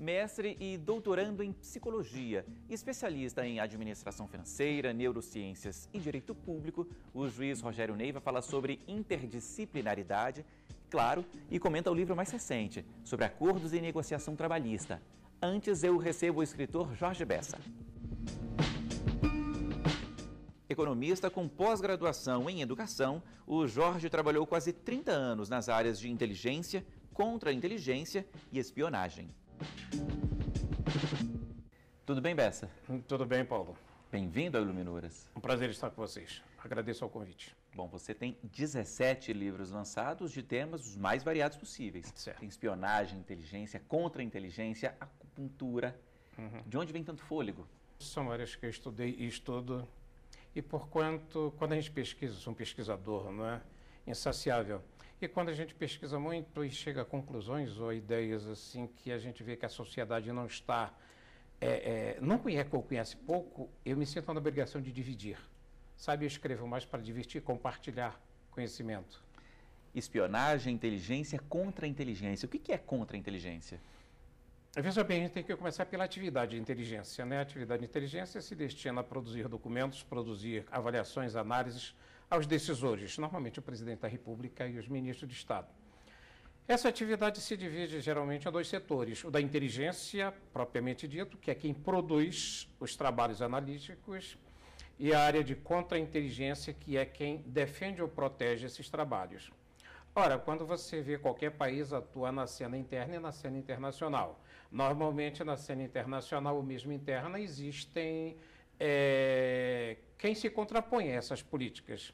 mestre e doutorando em psicologia, especialista em administração financeira, neurociências e direito público, o juiz Rogério Neiva fala sobre interdisciplinaridade, claro, e comenta o livro mais recente, sobre acordos e negociação trabalhista. Antes, eu recebo o escritor Jorge Bessa. Economista com pós-graduação em educação, o Jorge trabalhou quase 30 anos nas áreas de inteligência, contra-inteligência e espionagem. Tudo bem, Bessa? Tudo bem, Paulo. Bem-vindo ao Iluminuras. Um prazer estar com vocês. Agradeço ao convite. Bom, você tem 17 livros lançados de temas os mais variados possíveis. Certo. Tem espionagem, inteligência, contra-inteligência, acupuntura. De onde vem tanto fôlego? São áreas que eu estudei e estudo. E quando a gente pesquisa, sou um pesquisador, não é? Insaciável. E quando a gente pesquisa muito e chega a conclusões ou a ideias assim que a gente vê que a sociedade não está, não conhece ou conhece pouco, eu me sinto na obrigação de dividir. Sabe, eu escrevo mais para divertir, compartilhar conhecimento. Espionagem, inteligência, contra-inteligência. O que é contra-inteligência? Veja bem, a gente tem que começar pela atividade de inteligência, né? A atividade de inteligência se destina a produzir documentos, produzir avaliações, análises aos decisores, normalmente o presidente da República e os ministros de Estado. Essa atividade se divide geralmente em dois setores: o da inteligência, propriamente dito, que é quem produz os trabalhos analíticos, e a área de contra-inteligência, que é quem defende ou protege esses trabalhos. Ora, quando você vê qualquer país atuar na cena interna e na cena internacional, normalmente na cena internacional ou mesmo interna existem quem se contrapõe a essas políticas,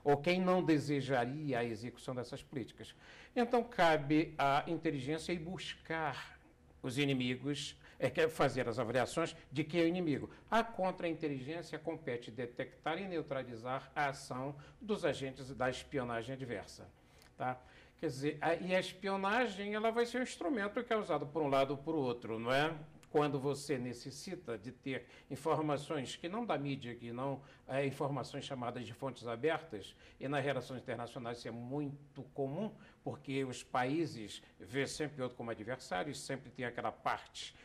ou quem não desejaria a execução dessas políticas. Então, cabe à inteligência ir buscar os inimigos, fazer as avaliações de quem é o inimigo. A contra-inteligência compete detectar e neutralizar a ação dos agentes da espionagem adversa. Tá? Quer dizer, e a espionagem ela vai ser um instrumento que é usado por um lado ou por outro, não é? Quando você necessita de ter informações que não da mídia, que não informações chamadas de fontes abertas, e nas relações internacionais isso é muito comum, porque os países veem sempre outro como adversário, sempre tem aquela parte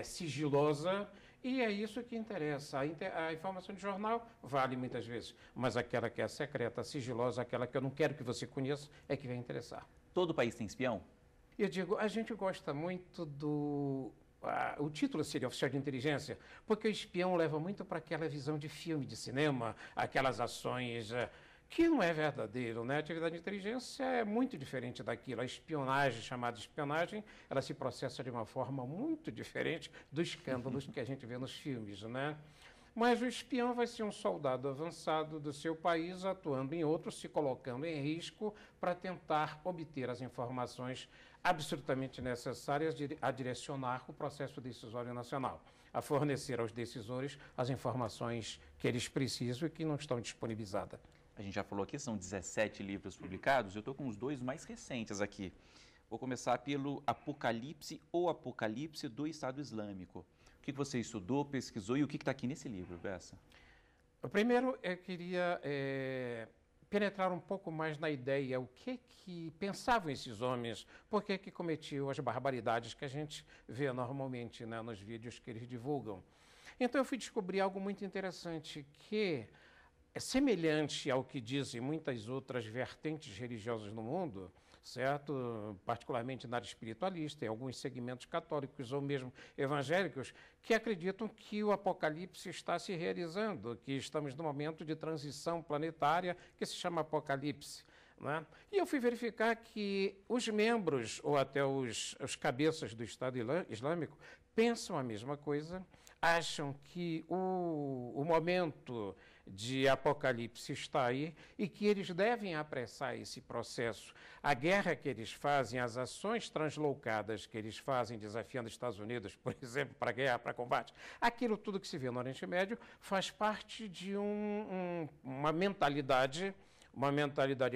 sigilosa, e é isso que interessa. A informação de jornal vale muitas vezes, mas aquela que é secreta, sigilosa, aquela que eu não quero que você conheça, é que vai interessar. Todo país tem espião? Eu digo, a gente gosta muito o título seria oficial de inteligência, porque o espião leva muito para aquela visão de filme, de cinema, aquelas ações que não é verdadeiro, né? A atividade de inteligência é muito diferente daquilo. A espionagem, chamada espionagem, ela se processa de uma forma muito diferente dos escândalos que a gente vê nos filmes, né? Mas o espião vai ser um soldado avançado do seu país, atuando em outro, se colocando em risco para tentar obter as informações absolutamente necessárias a direcionar o processo decisório nacional, a fornecer aos decisores as informações que eles precisam e que não estão disponibilizadas. A gente já falou aqui, são 17 livros publicados, eu estou com os dois mais recentes aqui. Vou começar pelo Apocalipse ou Apocalipse do Estado Islâmico. O que você estudou, pesquisou e o que está aqui nesse livro, Bessa? Primeiro, eu queria penetrar um pouco mais na ideia, o que pensavam esses homens, por que cometiam as barbaridades que a gente vê normalmente, né, nos vídeos que eles divulgam. Então, eu fui descobrir algo muito interessante, que é semelhante ao que dizem muitas outras vertentes religiosas no mundo, certo? Particularmente na área espiritualista, em alguns segmentos católicos ou mesmo evangélicos, que acreditam que o Apocalipse está se realizando, que estamos num momento de transição planetária que se chama Apocalipse. Né? E eu fui verificar que os membros, ou até os cabeças do Estado Islâmico, pensam a mesma coisa, acham que o momento de Apocalipse está aí e que eles devem apressar esse processo. A guerra que eles fazem, as ações translocadas que eles fazem, desafiando os Estados Unidos, por exemplo, para guerra, para combate, aquilo tudo que se vê no Oriente Médio faz parte de uma mentalidade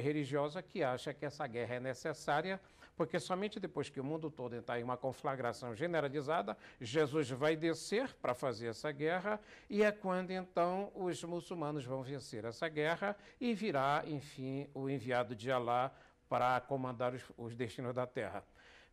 religiosa que acha que essa guerra é necessária, porque somente depois que o mundo todo entrar em uma conflagração generalizada, Jesus vai descer para fazer essa guerra, e é quando então os muçulmanos vão vencer essa guerra e virá, enfim, o enviado de Alá para comandar os destinos da terra.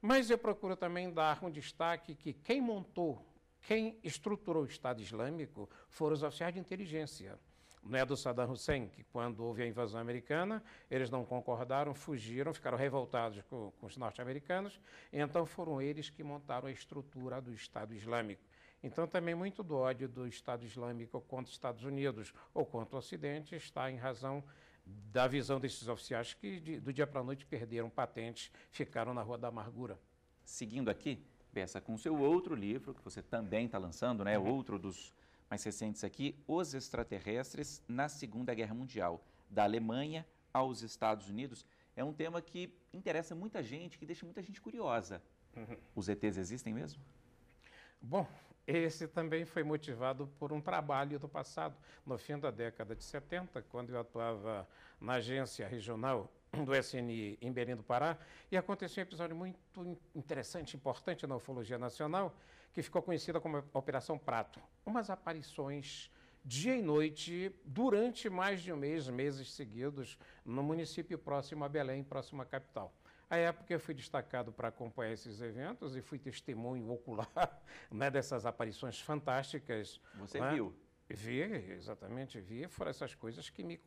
Mas eu procuro também dar um destaque que quem estruturou o Estado Islâmico foram os oficiais de inteligência. Não é do Saddam Hussein, que quando houve a invasão americana, eles não concordaram, fugiram, ficaram revoltados com os norte-americanos, então foram eles que montaram a estrutura do Estado Islâmico. Então também muito do ódio do Estado Islâmico contra os Estados Unidos ou contra o Ocidente está em razão da visão desses oficiais que do dia para a noite perderam patentes, ficaram na Rua da Amargura. Seguindo aqui, Bessa, com o seu outro livro, que você também está lançando, né? Outro dos mais recentes aqui, Os Extraterrestres na Segunda Guerra Mundial, da Alemanha aos Estados Unidos. É um tema que interessa muita gente, que deixa muita gente curiosa. Os ETs existem mesmo? Bom, esse também foi motivado por um trabalho do passado, no fim da década de 70, quando eu atuava na agência regional do SNI em Belém do Pará, e aconteceu um episódio muito interessante, importante na ufologia nacional, que ficou conhecida como Operação Prato. Umas aparições dia e noite durante mais de um mês, meses seguidos, no município próximo a Belém, próximo à capital. À época eu fui destacado para acompanhar esses eventos e fui testemunho ocular, né, dessas aparições fantásticas. Você né? viu? Vi, exatamente, vi. Foram essas coisas que me...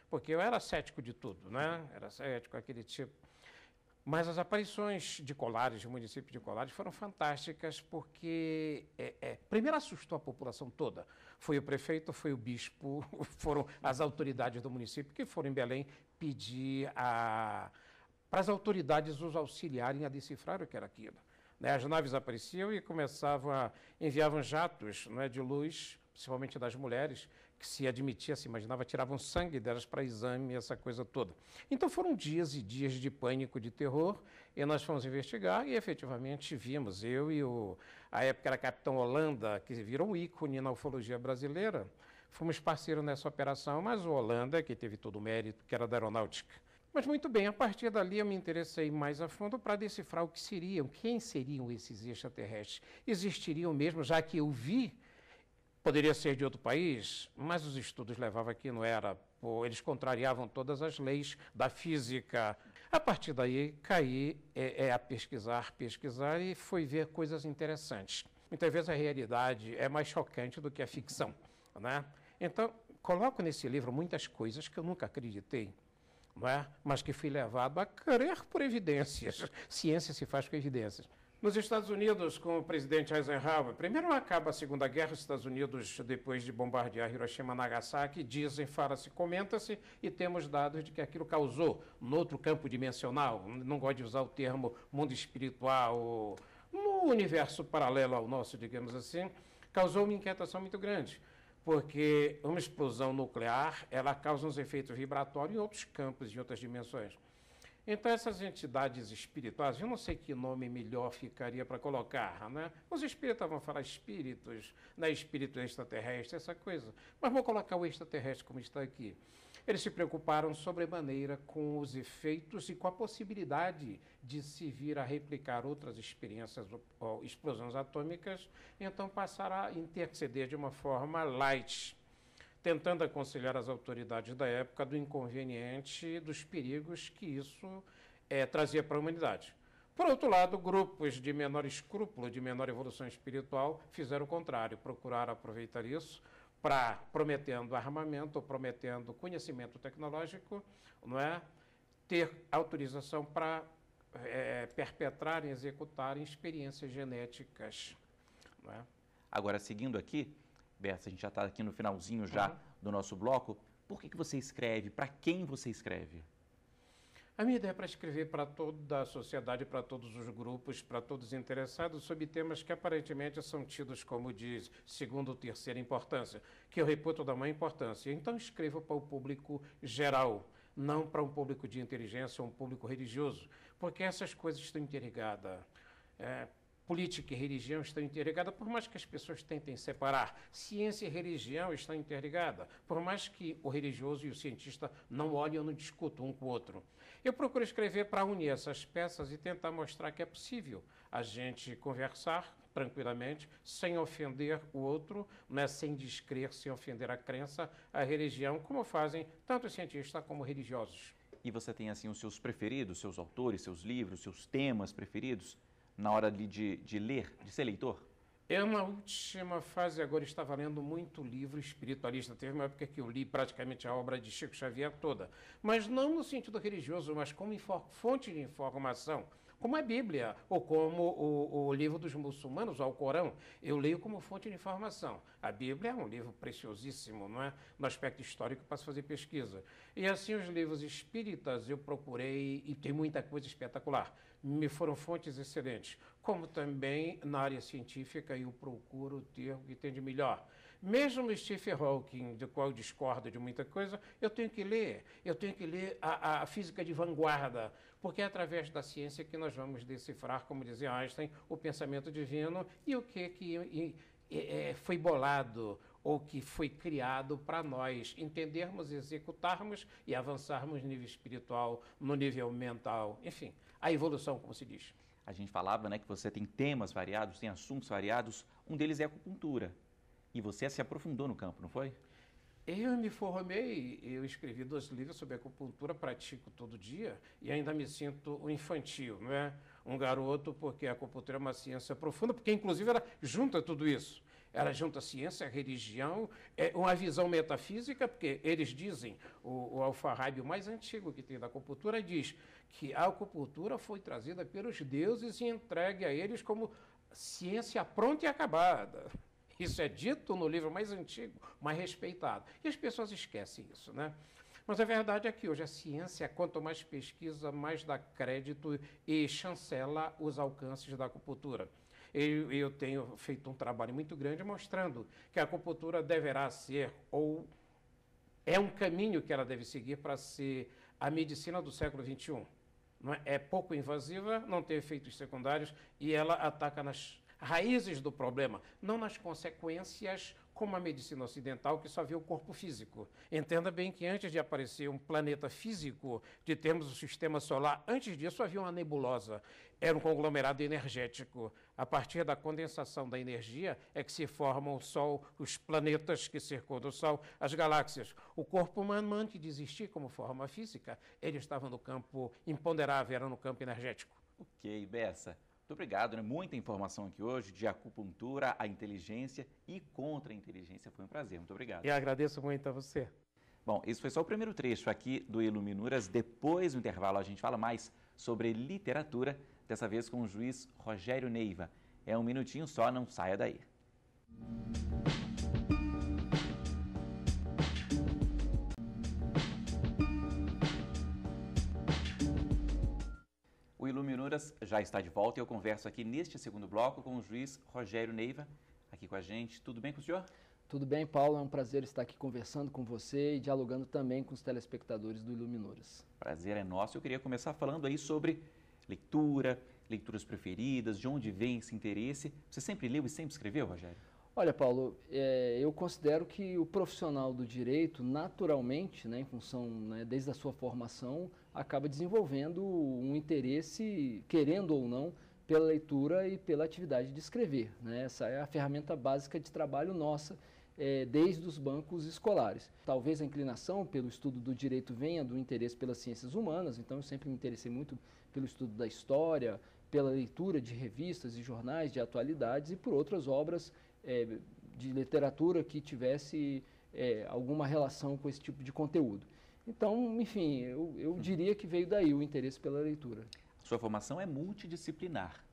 Porque eu era cético de tudo, né? Era cético, aquele tipo. Mas as aparições de Colares, do município de Colares, foram fantásticas porque, primeiro, assustou a população toda. Foi o prefeito, foi o bispo, foram as autoridades do município que foram em Belém pedir para as autoridades os auxiliarem a decifrar o que era aquilo. Né? As naves apareciam e enviavam jatos, né, de luz, principalmente das mulheres, que se admitia, se imaginava, tiravam sangue delas para exame, essa coisa toda. Então foram dias e dias de pânico, de terror, e nós fomos investigar e efetivamente vimos, eu e a época era Capitão Holanda, que virou um ícone na ufologia brasileira, fomos parceiros nessa operação, mas o Holanda, que teve todo o mérito, que era da aeronáutica. Mas muito bem, a partir dali eu me interessei mais a fundo para decifrar o que seriam, quem seriam esses extraterrestres. Existiriam mesmo, já que eu vi. Poderia ser de outro país, mas os estudos levavam aqui, não era. Eles contrariavam todas as leis da física. A partir daí, caí a pesquisar e fui ver coisas interessantes. Muitas vezes a realidade é mais chocante do que a ficção. Né? Então, coloco nesse livro muitas coisas que eu nunca acreditei, não é? Mas que fui levado a crer por evidências. Ciência se faz com evidências. Nos Estados Unidos, com o presidente Eisenhower, primeiro acaba a Segunda Guerra, os Estados Unidos, depois de bombardear Hiroshima e Nagasaki, dizem, fala-se, comenta-se, e temos dados de que aquilo causou, no outro campo dimensional, não gosto de usar o termo mundo espiritual, no universo paralelo ao nosso, digamos assim, causou uma inquietação muito grande, porque uma explosão nuclear, ela causa uns efeitos vibratórios em outros campos, em outras dimensões. Então, essas entidades espirituais, eu não sei que nome melhor ficaria para colocar, né? Os espíritas vão falar espíritos, né? Espírito extraterrestre, essa coisa. Mas vou colocar o extraterrestre como está aqui. Eles se preocuparam sobremaneira com os efeitos e com a possibilidade de se vir a replicar outras experiências ou explosões atômicas, então passaram a interceder de uma forma light, tentando aconselhar as autoridades da época do inconveniente, dos perigos que isso trazia para a humanidade. Por outro lado, grupos de menor escrúpulo, de menor evolução espiritual, fizeram o contrário, procuraram aproveitar isso para, prometendo armamento, prometendo conhecimento tecnológico, não é? Ter autorização para perpetrarem, executarem experiências genéticas. Não é? Agora, seguindo aqui, Bessa, a gente já está aqui no finalzinho já do nosso bloco. Por que você escreve? Para quem você escreve? A minha ideia é para escrever para toda a sociedade, para todos os grupos, para todos os interessados, sobre temas que aparentemente são tidos como de segunda ou terceira importância, que eu reputo da maior importância. Então escrevo para o público geral, não para um público de inteligência ou um público religioso, porque essas coisas estão interligadas. Política e religião estão interligadas, por mais que as pessoas tentem separar. Ciência e religião estão interligadas, por mais que o religioso e o cientista não olhem ou não discutam um com o outro. Eu procuro escrever para unir essas peças e tentar mostrar que é possível a gente conversar tranquilamente, sem ofender o outro, né, sem descrer, sem ofender a crença, a religião, como fazem tanto os cientistas como religiosos. E você tem, assim, os seus preferidos, seus autores, seus livros, seus temas preferidos? na hora de ler, de ser leitor? Eu, na última fase, agora estava lendo muito livro espiritualista. Teve uma época que eu li praticamente a obra de Chico Xavier toda, mas não no sentido religioso, mas como fonte de informação, como a Bíblia, ou como o livro dos muçulmanos, o Alcorão. Eu leio como fonte de informação. A Bíblia é um livro preciosíssimo, não é? No aspecto histórico, para se fazer pesquisa. E assim, os livros espíritas eu procurei, e tem muita coisa espetacular. Me foram fontes excelentes, como também na área científica eu procuro ter o que tem de melhor. Mesmo o Stephen Hawking, do qual eu discordo de muita coisa, eu tenho que ler a física de vanguarda, porque é através da ciência que nós vamos decifrar, como dizia Einstein, o pensamento divino e o que foi bolado ou que foi criado para nós entendermos, executarmos e avançarmos no nível espiritual, no nível mental, enfim, a evolução, como se diz. A gente falava, né, que você tem temas variados, tem assuntos variados, um deles é a acupuntura. E você se aprofundou no campo, não foi? Eu me formei, eu escrevi 2 livros sobre acupuntura, pratico todo dia e ainda me sinto um infantil, não é? Um garoto, porque a acupuntura é uma ciência profunda, porque inclusive ela junta tudo isso. Ela junta a ciência, a religião, uma visão metafísica, porque eles dizem, o Al-Farabi, o mais antigo que tem da acupuntura, diz que a acupuntura foi trazida pelos deuses e entregue a eles como ciência pronta e acabada. Isso é dito no livro mais antigo, mais respeitado. E as pessoas esquecem isso, né? Mas a verdade é que hoje a ciência, quanto mais pesquisa, mais dá crédito e chancela os alcances da acupuntura. Eu tenho feito um trabalho muito grande mostrando que a acupuntura deverá ser, ou é um caminho que ela deve seguir para ser a medicina do século XXI. Não é? É pouco invasiva, não tem efeitos secundários e ela ataca nas raízes do problema, não nas consequências como a medicina ocidental, que só vê o corpo físico. Entenda bem que antes de aparecer um planeta físico, de termos o sistema solar, antes disso havia uma nebulosa, era um conglomerado energético. A partir da condensação da energia é que se formam o Sol, os planetas que circundam o Sol, as galáxias. O corpo humano, antes de existir como forma física, ele estava no campo imponderável, era no campo energético. Ok, Bessa. Muito obrigado, né? Muita informação aqui hoje de acupuntura, a inteligência e contra-inteligência. Foi um prazer, muito obrigado. Eu agradeço muito a você. Bom, esse foi só o primeiro trecho aqui do Iluminuras. Depois do intervalo a gente fala mais sobre literatura, dessa vez com o juiz Rogério Neiva. É um minutinho só, não saia daí. O Iluminuras já está de volta e eu converso aqui neste segundo bloco com o juiz Rogério Neiva, aqui com a gente. Tudo bem com o senhor? Tudo bem, Paulo. É um prazer estar aqui conversando com você e dialogando também com os telespectadores do Iluminuras. Prazer é nosso. Eu queria começar falando aí sobre leitura, leituras preferidas, de onde vem esse interesse. Você sempre leu e sempre escreveu, Rogério? Olha, Paulo, eu considero que o profissional do direito, naturalmente, né, em função, né, desde a sua formação, acaba desenvolvendo um interesse, querendo ou não, pela leitura e pela atividade de escrever, né? Essa é a ferramenta básica de trabalho nossa, desde os bancos escolares. Talvez a inclinação pelo estudo do direito venha do interesse pelas ciências humanas, então eu sempre me interessei muito pelo estudo da história, pela leitura de revistas e jornais de atualidades e por outras obras de literatura que tivesse alguma relação com esse tipo de conteúdo. Então, enfim, eu diria que veio daí o interesse pela leitura. Sua formação é multidisciplinar.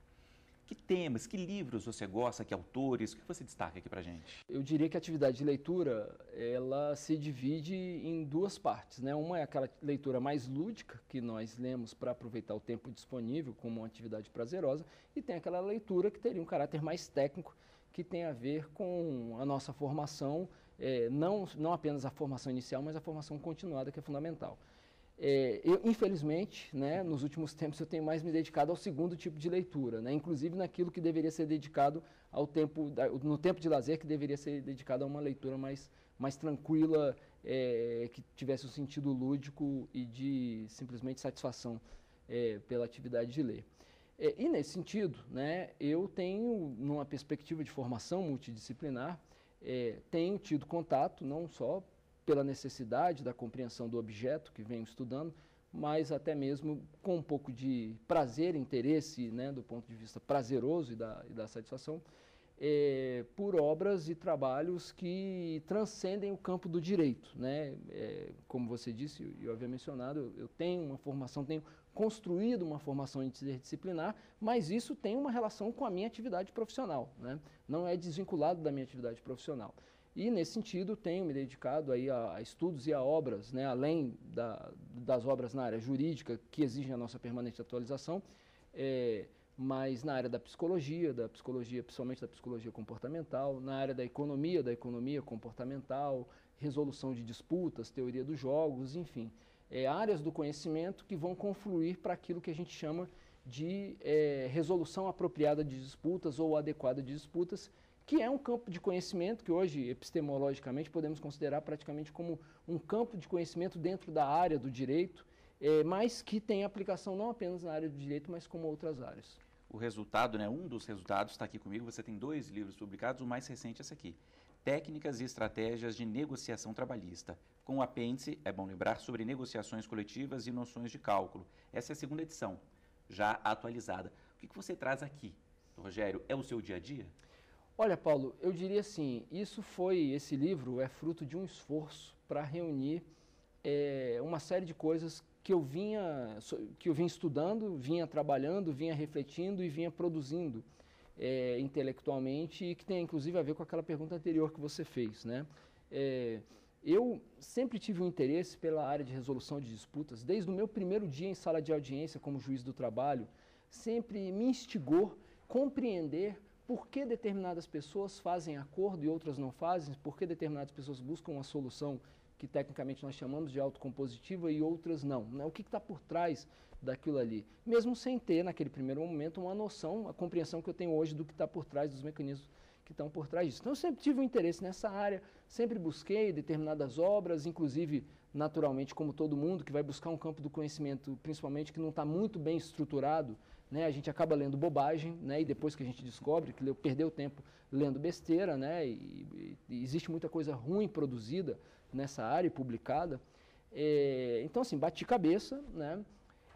Que temas, que livros você gosta, que autores, o que você destaca aqui pra gente? Eu diria que a atividade de leitura, ela se divide em 2 partes, né? Uma é aquela leitura mais lúdica, que nós lemos para aproveitar o tempo disponível como uma atividade prazerosa, e tem aquela leitura que teria um caráter mais técnico, que tem a ver com a nossa formação, não apenas a formação inicial, mas a formação continuada, que é fundamental. Eu, infelizmente, né, nos últimos tempos eu tenho mais me dedicado ao segundo tipo de leitura, né, inclusive naquilo que deveria ser dedicado ao tempo, no tempo de lazer, que deveria ser dedicado a uma leitura mais tranquila, que tivesse um sentido lúdico e de simplesmente satisfação pela atividade de ler. E nesse sentido, né, eu tenho, numa perspectiva de formação multidisciplinar, tenho tido contato não só pela necessidade da compreensão do objeto que venho estudando, mas até mesmo com um pouco de prazer, interesse, né, do ponto de vista prazeroso e da satisfação, por obras e trabalhos que transcendem o campo do direito, né? Como você disse, e eu havia mencionado, eu tenho uma formação, tenho construído uma formação interdisciplinar, mas isso tem uma relação com a minha atividade profissional, né? Não é desvinculado da minha atividade profissional. E, nesse sentido, tenho me dedicado aí a estudos e a obras, né, além das obras na área jurídica, que exigem a nossa permanente atualização, mas na área da psicologia, principalmente da psicologia comportamental, na área da economia comportamental, resolução de disputas, teoria dos jogos, enfim. Áreas do conhecimento que vão confluir para aquilo que a gente chama de resolução apropriada de disputas ou adequada de disputas, que é um campo de conhecimento que hoje, epistemologicamente, podemos considerar praticamente como um campo de conhecimento dentro da área do direito, mas que tem aplicação não apenas na área do direito, mas como outras áreas. O resultado, né, um dos resultados está aqui comigo, você tem 2 livros publicados, o mais recente é esse aqui, Técnicas e Estratégias de Negociação Trabalhista, com o apêndice, é bom lembrar, sobre negociações coletivas e noções de cálculo. Essa é a 2ª edição, já atualizada. O que você traz aqui, Rogério? É o seu dia a dia? Olha, Paulo, eu diria assim, esse livro é fruto de um esforço para reunir uma série de coisas que eu vinha estudando, vinha trabalhando, vinha refletindo e vinha produzindo intelectualmente, e que tem inclusive a ver com aquela pergunta anterior que você fez, né? Eu sempre tive um interesse pela área de resolução de disputas, desde o meu primeiro dia em sala de audiência como juiz do trabalho, sempre me instigou compreender por que determinadas pessoas fazem acordo e outras não fazem, por que determinadas pessoas buscam uma solução que tecnicamente nós chamamos de autocompositiva e outras não, né? O que está por trás daquilo ali? Mesmo sem ter, naquele primeiro momento, uma noção, a compreensão que eu tenho hoje do que está por trás, dos mecanismos que estão por trás disso. Então, eu sempre tive um interesse nessa área, sempre busquei determinadas obras, inclusive, naturalmente, como todo mundo, que vai buscar um campo do conhecimento, principalmente, que não está muito bem estruturado, né? A gente acaba lendo bobagem, né? E depois que a gente descobre que perdeu tempo lendo besteira, né? E existe muita coisa ruim produzida nessa área e publicada. Então, assim, bati cabeça, né?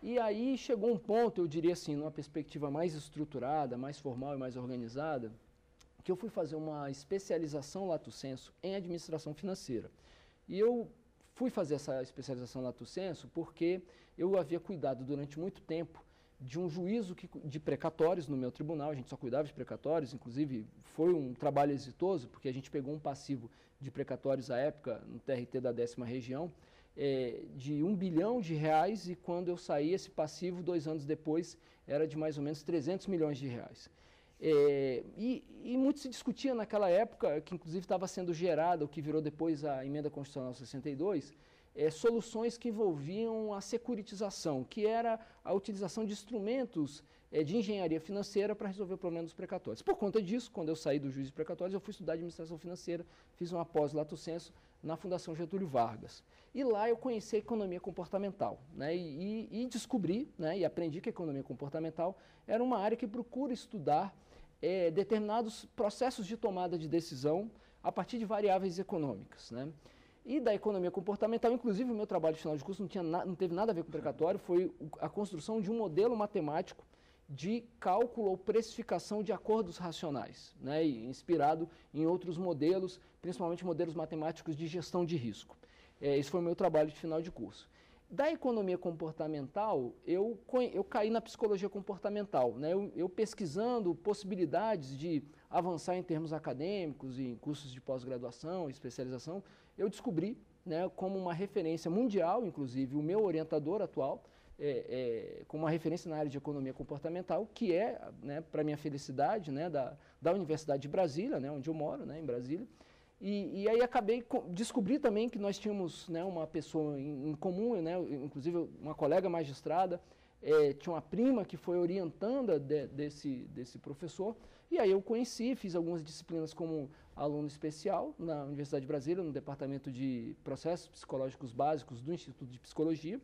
E aí chegou um ponto, eu diria assim, numa perspectiva mais estruturada, mais formal e mais organizada, que eu fui fazer uma especialização lato sensu em administração financeira. E eu fui fazer essa especialização lato sensu porque eu havia cuidado durante muito tempo de um juízo de precatórios no meu tribunal. A gente só cuidava de precatórios, inclusive foi um trabalho exitoso, porque a gente pegou um passivo de precatórios à época, no TRT da 10ª região, de R$1 bilhão, e quando eu saí, esse passivo, 2 anos depois, era de mais ou menos R$300 milhões. E muito se discutia naquela época, que inclusive estava sendo gerada, o que virou depois a Emenda Constitucional 62, soluções que envolviam a securitização, que era a utilização de instrumentos de engenharia financeira para resolver o problema dos precatórios. Por conta disso, quando eu saí do juiz de precatórios, eu fui estudar administração financeira, fiz uma pós lato sensu na Fundação Getúlio Vargas. E lá eu conheci a economia comportamental, né? E descobri, né, e aprendi que a economia comportamental era uma área que procura estudar determinados processos de tomada de decisão a partir de variáveis econômicas, né? E da economia comportamental, inclusive o meu trabalho de final de curso não teve nada a ver com precatório, foi a construção de um modelo matemático de cálculo ou precificação de acordos racionais, né, inspirado em outros modelos, principalmente modelos matemáticos de gestão de risco. Esse foi o meu trabalho de final de curso. Da economia comportamental, eu caí na psicologia comportamental, né, eu pesquisando possibilidades de avançar em termos acadêmicos, em cursos de pós-graduação, especialização, eu descobri, né, como uma referência mundial, inclusive o meu orientador atual, como uma referência na área de economia comportamental, que é, né, para minha felicidade, né, da Universidade de Brasília, né, onde eu moro, né, em Brasília. E aí descobri também que nós tínhamos, né, uma pessoa em comum, né, inclusive uma colega magistrada, tinha uma prima que foi orientanda desse professor, e aí eu conheci, fiz algumas disciplinas como aluno especial na Universidade de Brasília, no Departamento de Processos Psicológicos Básicos do Instituto de Psicologia,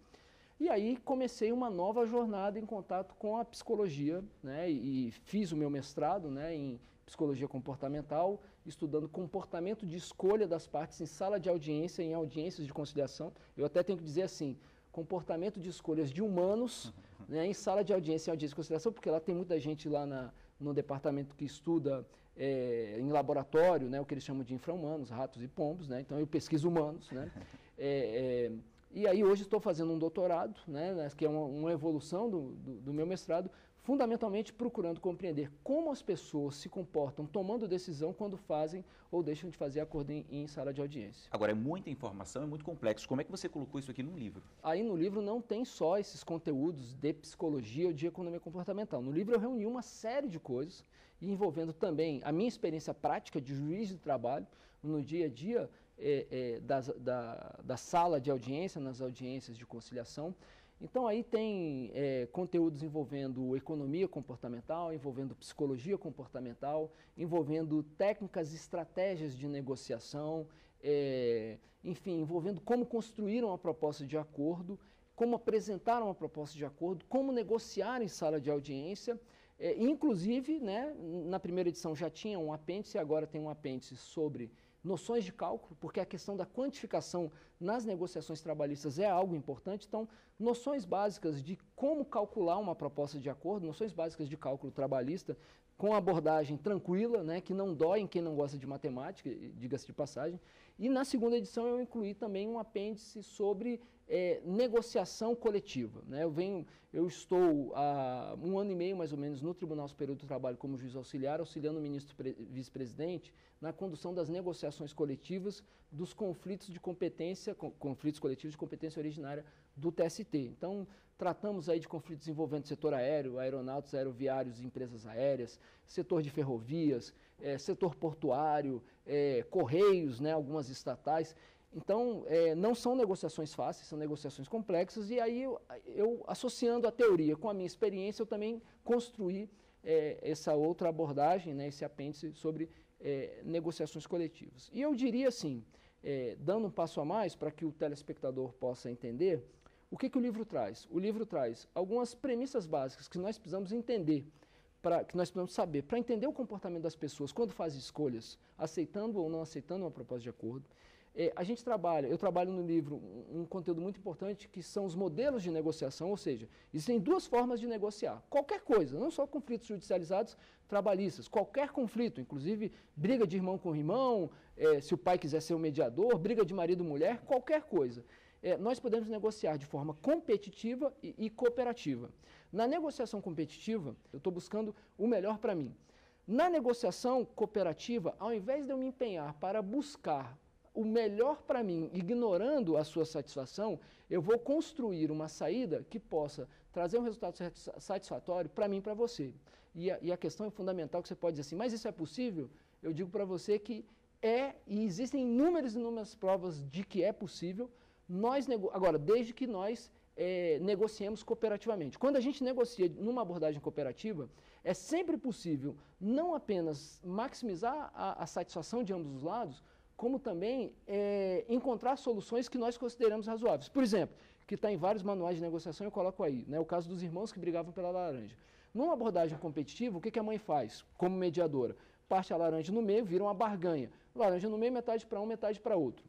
e aí comecei uma nova jornada em contato com a psicologia, né, e fiz o meu mestrado, né, em psicologia comportamental, estudando comportamento de escolha das partes em sala de audiência, em audiências de conciliação. Eu até tenho que dizer assim, comportamento de escolhas de humanos, né, em sala de audiência e audiência de conciliação, porque lá tem muita gente lá no departamento que estuda em laboratório, né, o que eles chamam de infra-humanos, ratos e pombos, né, então eu pesquiso humanos, né, e aí hoje estou fazendo um doutorado, né, que é uma evolução do meu mestrado, fundamentalmente procurando compreender como as pessoas se comportam tomando decisão quando fazem ou deixam de fazer acordo em sala de audiência. Agora, é muita informação, é muito complexo. Como é que você colocou isso aqui num livro? Aí no livro não tem só esses conteúdos de psicologia ou de economia comportamental. No livro eu reuni uma série de coisas, envolvendo também a minha experiência prática de juiz de trabalho no dia a dia da sala de audiência, nas audiências de conciliação. Então aí tem conteúdos envolvendo economia comportamental, envolvendo psicologia comportamental, envolvendo técnicas e estratégias de negociação, enfim, envolvendo como construir uma proposta de acordo, como apresentar uma proposta de acordo, como negociar em sala de audiência. Inclusive, né, na primeira edição já tinha um apêndice, agora tem um apêndice sobre noções de cálculo, porque a questão da quantificação nas negociações trabalhistas é algo importante. Então, noções básicas de como calcular uma proposta de acordo, noções básicas de cálculo trabalhista, com abordagem tranquila, né, que não dói em quem não gosta de matemática, diga-se de passagem. E na segunda edição eu incluí também um apêndice sobre negociação coletiva, né? Eu estou há 1 ano e meio, mais ou menos, no Tribunal Superior do Trabalho como juiz auxiliar, auxiliando o ministro vice-presidente na condução das negociações coletivas dos conflitos de competência, conflitos coletivos de competência originária do TST. Então, tratamos aí de conflitos envolvendo setor aéreo, aeronáuticos, aeroviários e empresas aéreas, setor de ferrovias, setor portuário, correios, né, algumas estatais. Então, não são negociações fáceis, são negociações complexas, e aí eu associando a teoria com a minha experiência, eu também construí essa outra abordagem, né, esse apêndice sobre negociações coletivas. E eu diria assim, dando um passo a mais para que o telespectador possa entender, o que o livro traz? O livro traz algumas premissas básicas que nós precisamos entender, que nós precisamos saber, para entender o comportamento das pessoas quando fazem escolhas, aceitando ou não aceitando uma proposta de acordo. Eu trabalho no livro um conteúdo muito importante que são os modelos de negociação, ou seja, existem 2 formas de negociar, qualquer coisa, não só conflitos judicializados trabalhistas, qualquer conflito, inclusive briga de irmão com irmão, se o pai quiser ser o mediador, briga de marido e mulher, qualquer coisa. Nós podemos negociar de forma competitiva e cooperativa. Na negociação competitiva, eu estou buscando o melhor para mim. Na negociação cooperativa, ao invés de eu me empenhar para buscar o melhor para mim, ignorando a sua satisfação, eu vou construir uma saída que possa trazer um resultado satisfatório para mim e para você. E a questão é fundamental, que você pode dizer assim, mas isso é possível? Eu digo para você que e existem inúmeras provas de que é possível, agora, desde que nós negociemos cooperativamente. Quando a gente negocia numa abordagem cooperativa, é sempre possível não apenas maximizar a satisfação de ambos os lados, como também encontrar soluções que nós consideramos razoáveis. Por exemplo, que está em vários manuais de negociação, eu coloco aí, né, o caso dos irmãos que brigavam pela laranja. Numa abordagem competitiva, o que a mãe faz como mediadora? Parte a laranja no meio, vira uma barganha. Laranja no meio, metade para um, metade para outro.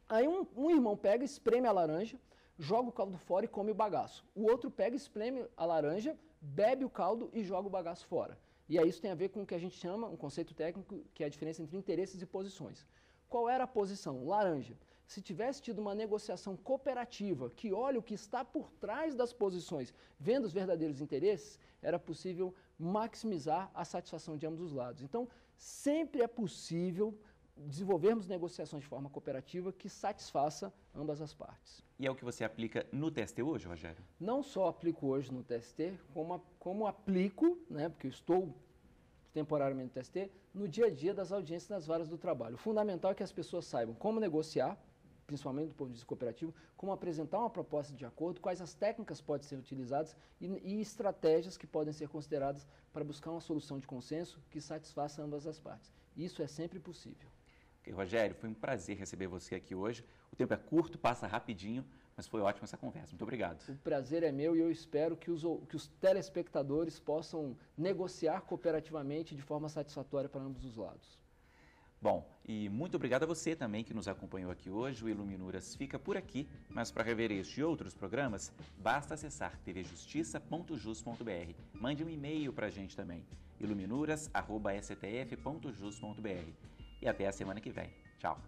Aí um irmão pega, espreme a laranja, joga o caldo fora e come o bagaço. O outro pega, espreme a laranja, bebe o caldo e joga o bagaço fora. E aí isso tem a ver com o que a gente chama, um conceito técnico, que é a diferença entre interesses e posições. Qual era a posição? Laranja. Se tivesse tido uma negociação cooperativa, que olha o que está por trás das posições, vendo os verdadeiros interesses, era possível maximizar a satisfação de ambos os lados. Então, sempre é possível desenvolvermos negociações de forma cooperativa que satisfaça ambas as partes. E é o que você aplica no TST hoje, Rogério? Não só aplico hoje no TST, como aplico, né, porque eu estou temporariamente no TST, no dia a dia das audiências nas varas do trabalho. O fundamental é que as pessoas saibam como negociar, principalmente do ponto de vista cooperativo, como apresentar uma proposta de acordo, quais as técnicas podem ser utilizadas e estratégias que podem ser consideradas para buscar uma solução de consenso que satisfaça ambas as partes. Isso é sempre possível. Okay, Rogério, foi um prazer receber você aqui hoje. O tempo é curto, passa rapidinho, mas foi ótima essa conversa. Muito obrigado. O prazer é meu e eu espero que os telespectadores possam negociar cooperativamente de forma satisfatória para ambos os lados. Bom, e muito obrigado a você também que nos acompanhou aqui hoje. O Iluminuras fica por aqui, mas para rever este e outros programas, basta acessar tvjustiça.jus.br. Mande um e-mail para a gente também, iluminuras@stf.jus.br. E até a semana que vem. Tchau!